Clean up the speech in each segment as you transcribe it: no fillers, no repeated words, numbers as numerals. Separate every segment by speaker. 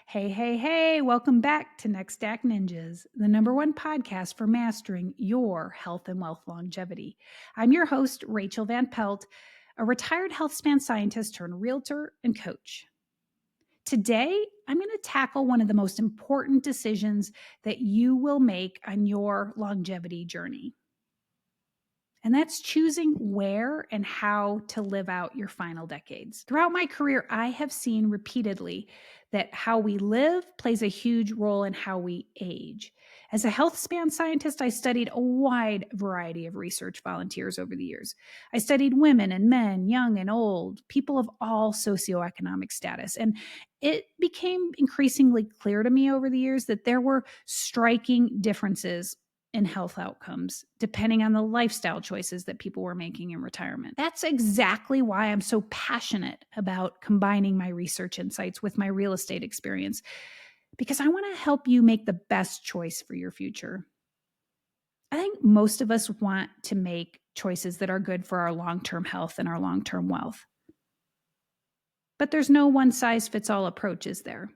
Speaker 1: Hey, hey, hey, welcome back to Next Stack Ninjas, the number one podcast for mastering your health and wealth longevity. I'm your host, Rachael Van Pelt, a retired health span scientist turned realtor and coach. Today, I'm going to tackle one of the most important decisions that you will make on your longevity journey. And that's choosing where and how to live out your final decades. Throughout my career, I have seen repeatedly that how we live plays a huge role in how we age. As a health span scientist, I studied a wide variety of research volunteers over the years. I studied women and men, young and old, people of all socioeconomic status. And it became increasingly clear to me over the years that there were striking differences in health outcomes, depending on the lifestyle choices that people were making in retirement. That's exactly why I'm so passionate about combining my research insights with my real estate experience, because I want to help you make the best choice for your future. I think most of us want to make choices that are good for our long-term health and our long-term wealth. But there's no one-size-fits-all approach, is there?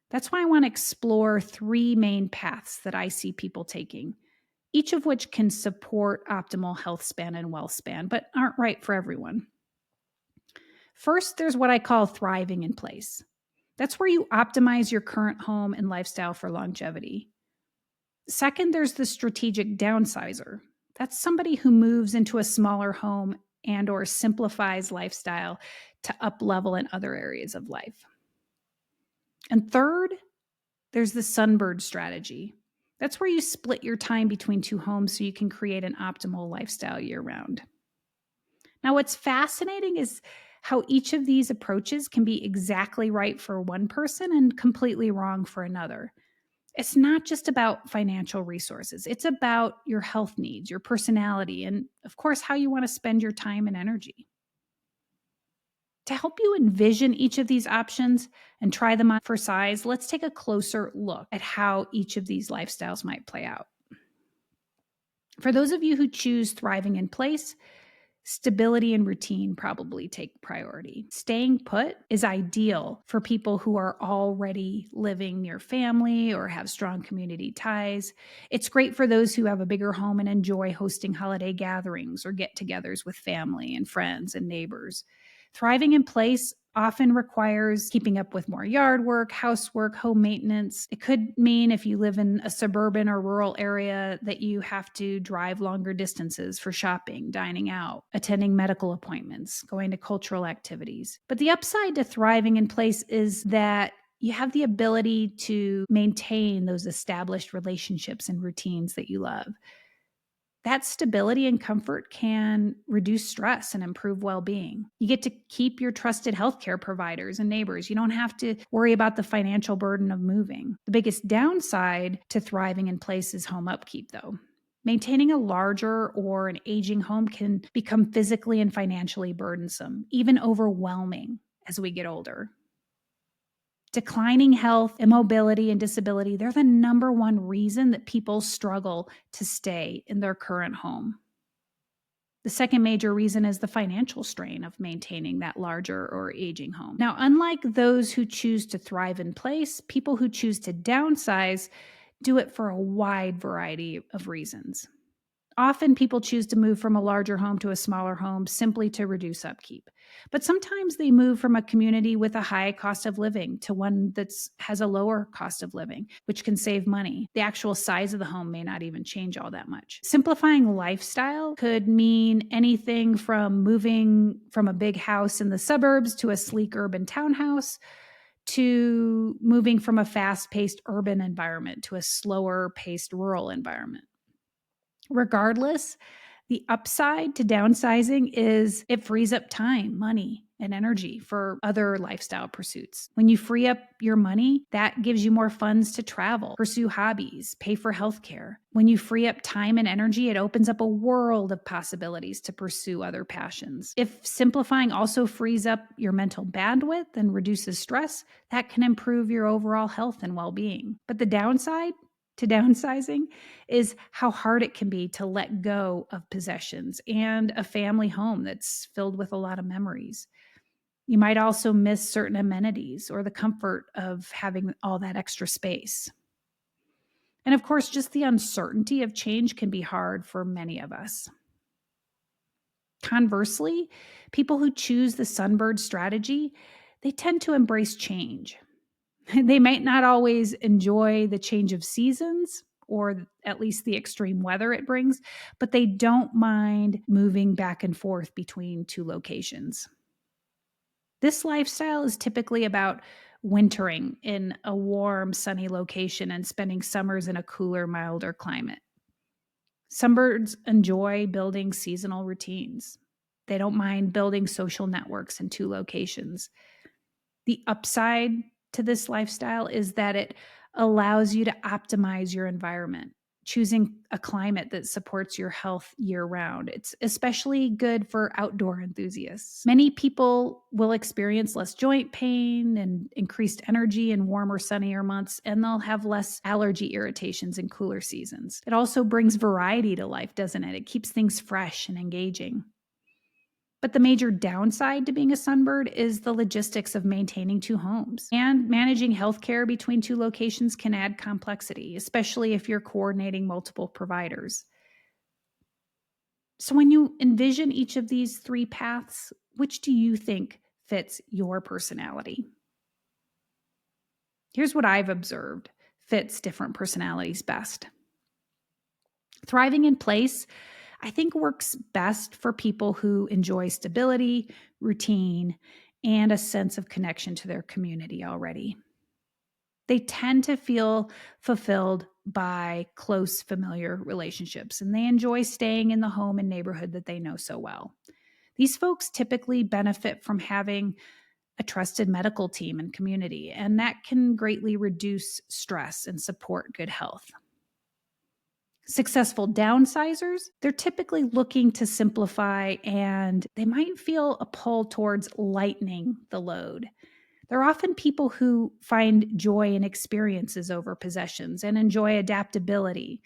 Speaker 1: That's why I want to explore three main paths that I see people taking, each of which can support optimal health span and wealth span, but aren't right for everyone. First, there's what I call thriving in place. That's where you optimize your current home and lifestyle for longevity. Second, there's the strategic downsizer. That's somebody who moves into a smaller home and or simplifies lifestyle to up level in other areas of life. And third, there's the Sunbird strategy. That's where you split your time between two homes so you can create an optimal lifestyle year round. Now, what's fascinating is how each of these approaches can be exactly right for one person and completely wrong for another. It's not just about financial resources. It's about your health needs, your personality, and of course, how you want to spend your time and energy. To help you envision each of these options and try them on for size, let's take a closer look at how each of these lifestyles might play out. For those of you who choose thriving in place, stability and routine probably take priority. Staying put is ideal for people who are already living near family or have strong community ties. It's great for those who have a bigger home and enjoy hosting holiday gatherings or get togethers with family and friends and neighbors. Thriving in place often requires keeping up with more yard work, housework, home maintenance. It could mean if you live in a suburban or rural area that you have to drive longer distances for shopping, dining out, attending medical appointments, going to cultural activities. But the upside to thriving in place is that you have the ability to maintain those established relationships and routines that you love. That stability and comfort can reduce stress and improve well-being. You get to keep your trusted healthcare providers and neighbors. You don't have to worry about the financial burden of moving. The biggest downside to thriving in place is home upkeep, though. Maintaining a larger or an aging home can become physically and financially burdensome, even overwhelming as we get older. Declining health, immobility, and disability, they're the number one reason that people struggle to stay in their current home. The second major reason is the financial strain of maintaining that larger or aging home. Now, unlike those who choose to thrive in place, people who choose to downsize do it for a wide variety of reasons. Often people choose to move from a larger home to a smaller home simply to reduce upkeep. But sometimes they move from a community with a high cost of living to one that has a lower cost of living, which can save money. The actual size of the home may not even change all that much. Simplifying lifestyle could mean anything from moving from a big house in the suburbs to a sleek urban townhouse, to moving from a fast-paced urban environment to a slower-paced rural environment. Regardless, the upside to downsizing is it frees up time, money, and energy for other lifestyle pursuits. When you free up your money, that gives you more funds to travel, pursue hobbies, pay for healthcare. When you free up time and energy, it opens up a world of possibilities to pursue other passions. If simplifying also frees up your mental bandwidth and reduces stress, that can improve your overall health and well-being. But the downside to downsizing is how hard it can be to let go of possessions and a family home that's filled with a lot of memories. You might also miss certain amenities or the comfort of having all that extra space. And of course, just the uncertainty of change can be hard for many of us. Conversely, people who choose the Sunbird strategy, they tend to embrace change. They might not always enjoy the change of seasons or at least the extreme weather it brings, but they don't mind moving back and forth between two locations. This lifestyle is typically about wintering in a warm, sunny location and spending summers in a cooler, milder climate. Sunbirds enjoy building seasonal routines. They don't mind building social networks in two locations. The upside to this lifestyle is that it allows you to optimize your environment, choosing a climate that supports your health year round. It's especially good for outdoor enthusiasts. Many people will experience less joint pain and increased energy in warmer, sunnier months, and they'll have less allergy irritations in cooler seasons. It also brings variety to life, doesn't it? It keeps things fresh and engaging. But the major downside to being a Sunbird is the logistics of maintaining two homes. And managing healthcare between two locations can add complexity, especially if you're coordinating multiple providers. So when you envision each of these three paths, which do you think fits your personality? Here's what I've observed fits different personalities best. Thriving in place, I think, works best for people who enjoy stability, routine, and a sense of connection to their community already. They tend to feel fulfilled by close, familiar relationships, and they enjoy staying in the home and neighborhood that they know so well. These folks typically benefit from having a trusted medical team and community, and that can greatly reduce stress and support good health. Successful downsizers, they're typically looking to simplify and they might feel a pull towards lightening the load. They're often people who find joy in experiences over possessions and enjoy adaptability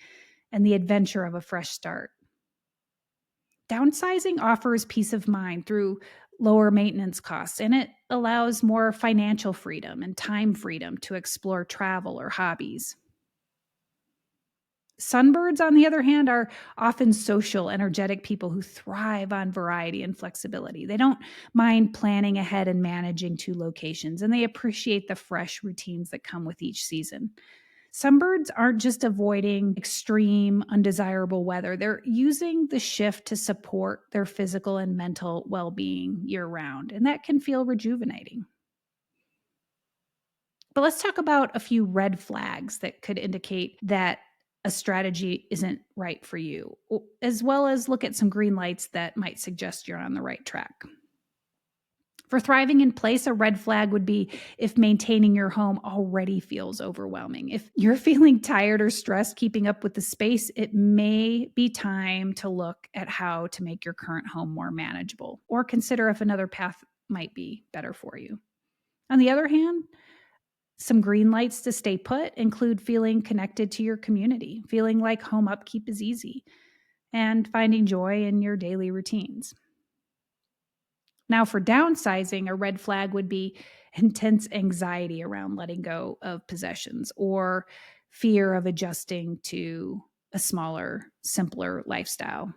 Speaker 1: and the adventure of a fresh start. Downsizing offers peace of mind through lower maintenance costs, and it allows more financial freedom and time freedom to explore travel or hobbies. Sunbirds, on the other hand, are often social, energetic people who thrive on variety and flexibility. They don't mind planning ahead and managing two locations, and they appreciate the fresh routines that come with each season. Sunbirds aren't just avoiding extreme, undesirable weather. They're using the shift to support their physical and mental well-being year-round, and that can feel rejuvenating. But let's talk about a few red flags that could indicate that a strategy isn't right for you, as well as look at some green lights that might suggest you're on the right track. For thriving in place, a red flag would be if maintaining your home already feels overwhelming. If you're feeling tired or stressed keeping up with the space, it may be time to look at how to make your current home more manageable or consider if another path might be better for you. On the other hand, some green lights to stay put include feeling connected to your community, feeling like home upkeep is easy, and finding joy in your daily routines. Now, for downsizing, a red flag would be intense anxiety around letting go of possessions or fear of adjusting to a smaller, simpler lifestyle.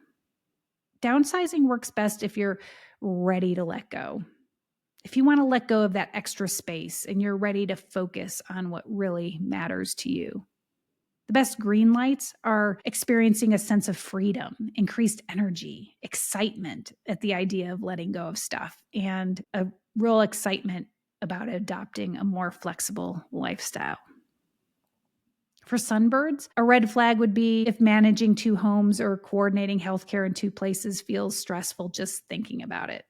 Speaker 1: Downsizing works best if you're ready to let go. If you want to let go of that extra space and you're ready to focus on what really matters to you. The best green lights are experiencing a sense of freedom, increased energy, excitement at the idea of letting go of stuff, and a real excitement about adopting a more flexible lifestyle. For Sunbirds, a red flag would be if managing two homes or coordinating healthcare in two places feels stressful just thinking about it.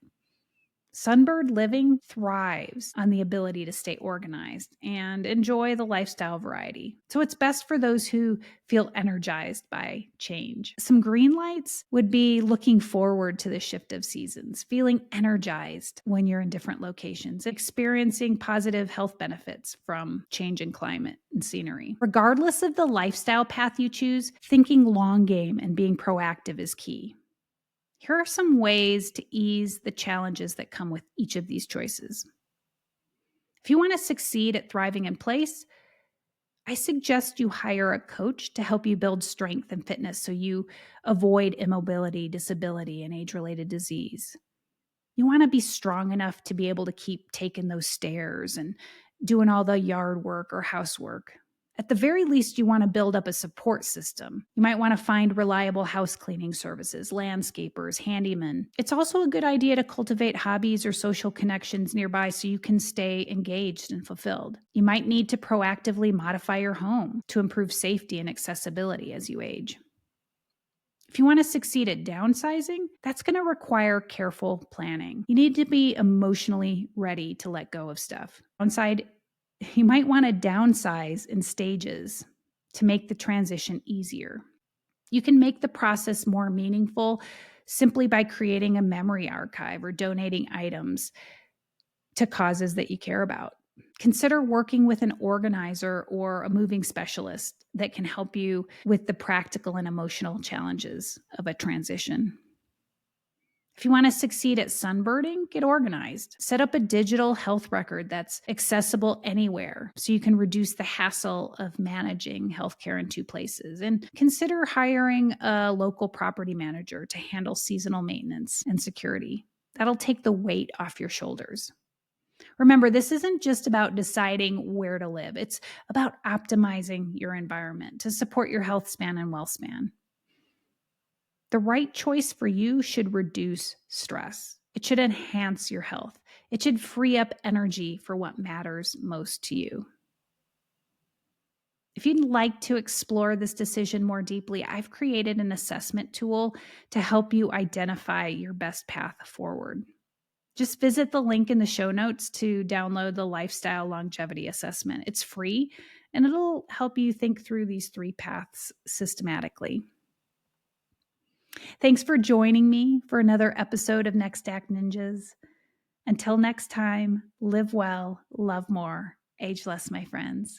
Speaker 1: Sunbird living thrives on the ability to stay organized and enjoy the lifestyle variety. So it's best for those who feel energized by change. Some green lights would be looking forward to the shift of seasons, feeling energized when you're in different locations, experiencing positive health benefits from change in climate and scenery. Regardless of the lifestyle path you choose, thinking long game and being proactive is key. Here are some ways to ease the challenges that come with each of these choices. If you want to succeed at thriving in place, I suggest you hire a coach to help you build strength and fitness so you avoid immobility, disability, and age related disease. You want to be strong enough to be able to keep taking those stairs and doing all the yard work or housework. At the very least, you want to build up a support system. You might want to find reliable house cleaning services, landscapers, handymen. It's also a good idea to cultivate hobbies or social connections nearby so you can stay engaged and fulfilled. You might need to proactively modify your home to improve safety and accessibility as you age. If you want to succeed at downsizing, that's going to require careful planning. You need to be emotionally ready to let go of stuff. You might want to downsize in stages to make the transition easier. You can make the process more meaningful simply by creating a memory archive or donating items to causes that you care about. Consider working with an organizer or a moving specialist that can help you with the practical and emotional challenges of a transition. If you want to succeed at sunbirding, get organized. Set up a digital health record that's accessible anywhere so you can reduce the hassle of managing healthcare in two places. And consider hiring a local property manager to handle seasonal maintenance and security. That'll take the weight off your shoulders. Remember, this isn't just about deciding where to live. It's about optimizing your environment to support your health span and wealth span. The right choice for you should reduce stress. It should enhance your health. It should free up energy for what matters most to you. If you'd like to explore this decision more deeply, I've created an assessment tool to help you identify your best path forward. Just visit the link in the show notes to download the Lifestyle Longevity Assessment. It's free, and it'll help you think through these 3 paths systematically. Thanks for joining me for another episode of Next Act Ninjas. Until next time, live well, love more, age less, my friends.